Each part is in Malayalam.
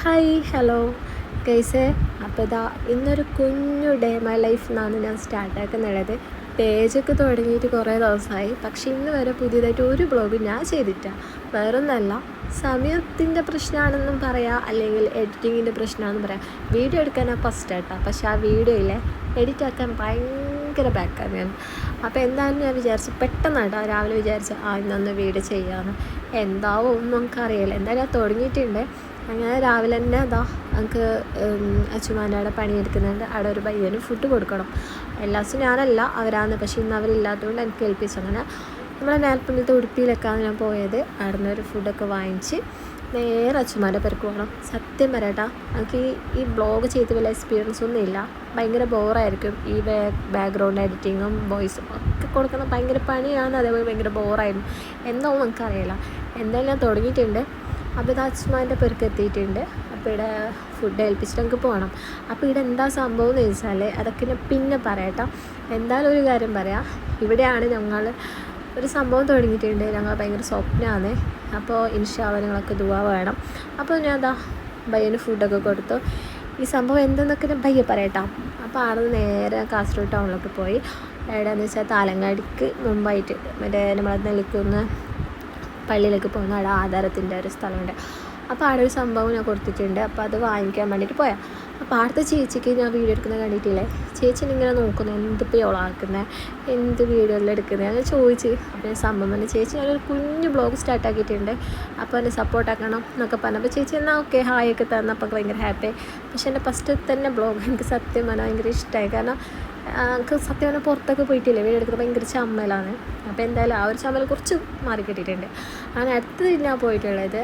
ഹായ് ഹലോ ഗൈസേ, അപ്പോൾ ഇതാ ഇന്നൊരു കുഞ്ഞു ഡേ മൈ ലൈഫ് എന്നാണ് ഞാൻ സ്റ്റാർട്ടാക്കുന്നുള്ളത്. പേജൊക്കെ തുടങ്ങിയിട്ട് കുറേ ദിവസമായി, പക്ഷെ ഇന്ന് വരെ പുതിയതായിട്ട് ഒരു ബ്ലോഗ് ഞാൻ ചെയ്തിട്ടില്ല. വേറൊന്നല്ല, സമയത്തിൻ്റെ പ്രശ്നമാണെന്നും പറയാം, അല്ലെങ്കിൽ എഡിറ്റിങ്ങിൻ്റെ പ്രശ്നമാണെന്നും പറയാം. വീഡിയോ എടുക്കാനാണ് ഫസ്റ്റ് ആയിട്ടാണ്, പക്ഷെ ആ വീഡിയോയിലെ എഡിറ്റ് ആക്കാൻ ഭയങ്കര ബാക്കാണ് ഞാൻ. അപ്പോൾ എന്തായാലും ഞാൻ വിചാരിച്ചു, പെട്ടെന്നായിട്ടോ രാവിലെ വിചാരിച്ചു ഇന്നൊന്ന് വീഡിയോ ചെയ്യാമെന്ന്. എന്താവും ഒന്നും നമുക്കറിയില്ല. എന്തായാലും തുടങ്ങിയിട്ടുണ്ട്. അങ്ങനെ രാവിലെ തന്നെ നമുക്ക് അച്ചുമാനയുടെ പണിയെടുക്കുന്നുണ്ട്. അവിടെ ഒരു പയ്യന് ഫുഡ് കൊടുക്കണം. എല്ലാ ദിവസവും ഞാനല്ല, അവരാണ്. പക്ഷേ ഇന്ന് അവരില്ലാത്തതുകൊണ്ട് എനിക്ക് ഏൽപ്പിച്ചു. അങ്ങനെ നമ്മളെ നേൽപ്പുറത്തെ ഉടുപ്പിയിലൊക്കെയാണ് ഞാൻ പോയത്. അവിടെ നിന്ന് ഒരു ഫുഡൊക്കെ വാങ്ങിച്ച് നേരെ അച്ചുമാൻ്റെ പെരക്ക് പോകണം. സത്യം പറയട്ടാ, എനിക്ക് ഈ ബ്ലോഗ് ചെയ്ത് വലിയ എക്സ്പീരിയൻസ് ഒന്നും ഇല്ല. ഭയങ്കര ബോറായിരിക്കും. ഈ ബാക്ക്ഗ്രൗണ്ട് എഡിറ്റിങ്ങും വോയിസും ഒക്കെ കൊടുക്കണം. ഭയങ്കര പണിയാണ്, അതേപോലെ ഭയങ്കര ബോറായിരുന്നു. എന്താവും നമുക്കറിയില്ല. എന്തായാലും ഞാൻ തുടങ്ങിയിട്ടുണ്ട്. അപ്പോൾ ഇത് അച്ചുമാൻ്റെ പെരക്ക് എത്തിയിട്ടുണ്ട്. അപ്പോൾ ഇവിടെ ഫുഡ് ഏൽപ്പിച്ചിട്ട് നമുക്ക് പോകണം. അപ്പോൾ ഇവിടെ എന്താ സംഭവം എന്ന് ചോദിച്ചാൽ അതൊക്കെ ഞാൻ പിന്നെ പറയട്ടോ. എന്തായാലും ഒരു കാര്യം പറയാം, ഇവിടെയാണ് ഞങ്ങൾ ഒരു സംഭവം തുടങ്ങിയിട്ടുണ്ട്. ഞങ്ങൾ ഭയങ്കര സ്വപ്നമാണ്. അപ്പോൾ ഇൻഷാ അല്ലാഹ് നിങ്ങളൊക്കെ ദുആ വേണം. അപ്പോൾ ഞാൻ ബയ്യന് ഫുഡൊക്കെ കൊടുത്തു. ഈ സംഭവം എന്തെന്നൊക്കെ ഞാൻ ബയ്യ പറയട്ടോ. അപ്പോൾ അവിടെ നേരെ കാസർഗോഡ് ടൗണിലൊക്കെ പോയി. എവിടെയാണെന്ന് വെച്ചാൽ താലങ്ങാടിക്ക് മുമ്പായിട്ട് മറ്റേ നമ്മളെ നെല്ലിക്കുന്ന് പള്ളിയിലേക്ക് പോകുന്ന അവിടെ ആധാരത്തിൻ്റെ ഒരു സ്ഥലമുണ്ട്. അപ്പോൾ അവിടെ ഒരു സംഭവം ഞാൻ കൊടുത്തിട്ടുണ്ട്. അപ്പോൾ അത് വാങ്ങിക്കാൻ വേണ്ടിയിട്ട് പോയാൽ, അപ്പോൾ അവിടുത്തെ ചേച്ചിക്ക് ഞാൻ വീഡിയോ എടുക്കുന്നത് കണ്ടിട്ടില്ലേ, ചേച്ചിനെ ഇങ്ങനെ നോക്കുന്നത് എന്തിപ്പോൾ ഓളാക്കുന്നത്, എന്ത് വീഡിയോ എല്ലാം എടുക്കുന്നത് അങ്ങനെ ചോദിച്ച്. അപ്പോൾ ഞാൻ സംഭവം പറഞ്ഞു, ചേച്ചി ഞാനൊരു കുഞ്ഞു ബ്ലോഗ് സ്റ്റാർട്ടാക്കിയിട്ടുണ്ട്, അപ്പോൾ എന്നെ സപ്പോർട്ടാക്കണം എന്നൊക്കെ പറഞ്ഞു. അപ്പോൾ ചേച്ചി എന്നാൽ ഓക്കെ ഹായ് ഒക്കെ തന്നപ്പോൾ ഭയങ്കര ഹാപ്പി. പക്ഷേ എൻ്റെ ഫസ്റ്റ് തന്നെ ബ്ലോഗ് എനിക്ക് സത്യം പറഞ്ഞാൽ ഭയങ്കര ഇഷ്ടമായി. കാരണം എനിക്ക് സത്യം പറഞ്ഞാൽ പുറത്തൊക്കെ പോയിട്ടില്ലേ വീഡിയോ എടുക്കുന്നത് ഭയങ്കര ചമ്മലാണ്. അപ്പോൾ എന്തായാലും ആ ഒരു ചമ്മൽ കുറച്ച് മാറിക്കിട്ടിയിട്ടുണ്ട്. അങ്ങനെ അടുത്തത് ഞാൻ പോയിട്ടുള്ളത്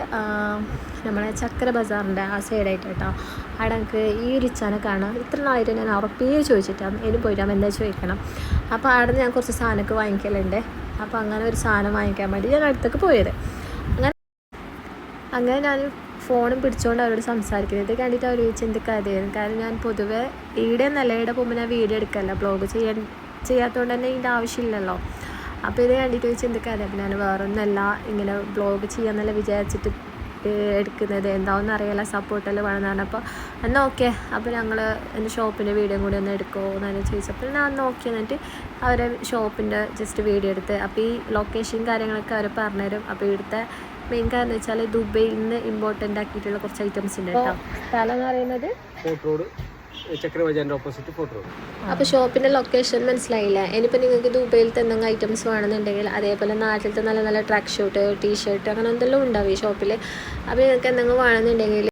നമ്മളെ ചക്കര ബസാറിൻ്റെ ആ സൈഡായിട്ട് കേട്ടോ. അവിടെ എനിക്ക് ഈ റിച്ചാനെ കാണാം. ഇത്ര നാളായിട്ട് ഞാൻ അവരുടെ പേര് ചോദിച്ചിട്ടാണ് ഇനി പോയിട്ടാകുമ്പോൾ എന്താ ചോദിക്കണം. അപ്പോൾ അവിടെ നിന്ന് ഞാൻ കുറച്ച് സാധനമൊക്കെ വാങ്ങിക്കലുണ്ട്. അപ്പോൾ അങ്ങനെ ഒരു സാധനം വാങ്ങിക്കാൻ വേണ്ടി ഞാൻ അടുത്തേക്ക് പോയത്. അങ്ങനെ ഞാൻ ഫോണും പിടിച്ചുകൊണ്ട് അവരോട് സംസാരിക്കുന്നത്. ഇത് കണ്ടിട്ട് അവർ ചോദിച്ചു എന്ത് കഥയായിരുന്നു. കാരണം ഞാൻ പൊതുവെ ഈടെ നല്ല ഇവിടെ പോകുമ്പോൾ ഞാൻ വീഡിയോ എടുക്കല്ല, ബ്ലോഗ് ചെയ്യാത്തതുകൊണ്ട് തന്നെ ഇതിൻ്റെ ആവശ്യമില്ലല്ലോ. അപ്പോൾ ഇത് കണ്ടിട്ട് ചോദിച്ചു എന്ത് കഥ. അപ്പോൾ ഞാൻ വേറൊന്നല്ല, ഇങ്ങനെ ബ്ലോഗ് ചെയ്യാമെന്നല്ല വിചാരിച്ചിട്ട് എടുക്കുന്നത്, എന്താണെന്ന് അറിയില്ല, സപ്പോർട്ടെല്ലാം വേണമെന്ന് പറഞ്ഞപ്പോൾ എന്നാൽ ഓക്കെ. അപ്പോൾ ഞങ്ങൾ എൻ്റെ ഷോപ്പിൻ്റെ വീഡിയോ കൂടി ഒന്ന് എടുക്കുമോ എന്നാലും ചോദിച്ചപ്പോൾ ഞാൻ നോക്കി. എന്നിട്ട് അവരെ ഷോപ്പിൻ്റെ ജസ്റ്റ് വീഡിയോ എടുത്ത്, അപ്പോൾ ഈ ലൊക്കേഷൻ കാര്യങ്ങളൊക്കെ അവർ പറഞ്ഞുതരും. അപ്പോൾ ഇവിടുത്തെ മെയിൻ കാരണം എന്ന് വെച്ചാൽ ദുബൈയിൽ നിന്ന് ഇമ്പോർട്ടൻ്റ് ആക്കിയിട്ടുള്ള കുറച്ച് ഐറ്റംസ് ഉണ്ട് കേട്ടോ. സ്ഥലം എന്ന് പറയുന്നത് ഫോർട്ട് റോഡ്, ചക്ര ബജാറിൻ്റെ ഓപ്പോസിറ്റ് ഫോർട്ട് റോഡ്. അപ്പോൾ ഷോപ്പിൻ്റെ ലൊക്കേഷൻ മനസ്സിലായില്ല. ഇനിയിപ്പോൾ നിങ്ങൾക്ക് ദുബൈയിലത്തെ എന്തെങ്കിലും ഐറ്റംസ് വേണമെന്നുണ്ടെങ്കിൽ, അതേപോലെ നാട്ടിലത്തെ നല്ല നല്ല ട്രാക്ക് ഷൂട്ട്, ടീ ഷർട്ട് അങ്ങനെ എന്തെല്ലാം ഉണ്ടാവും ഈ ഷോപ്പിൽ. അപ്പോൾ നിങ്ങൾക്ക് എന്തെങ്കിലും വേണമെന്നുണ്ടെങ്കിൽ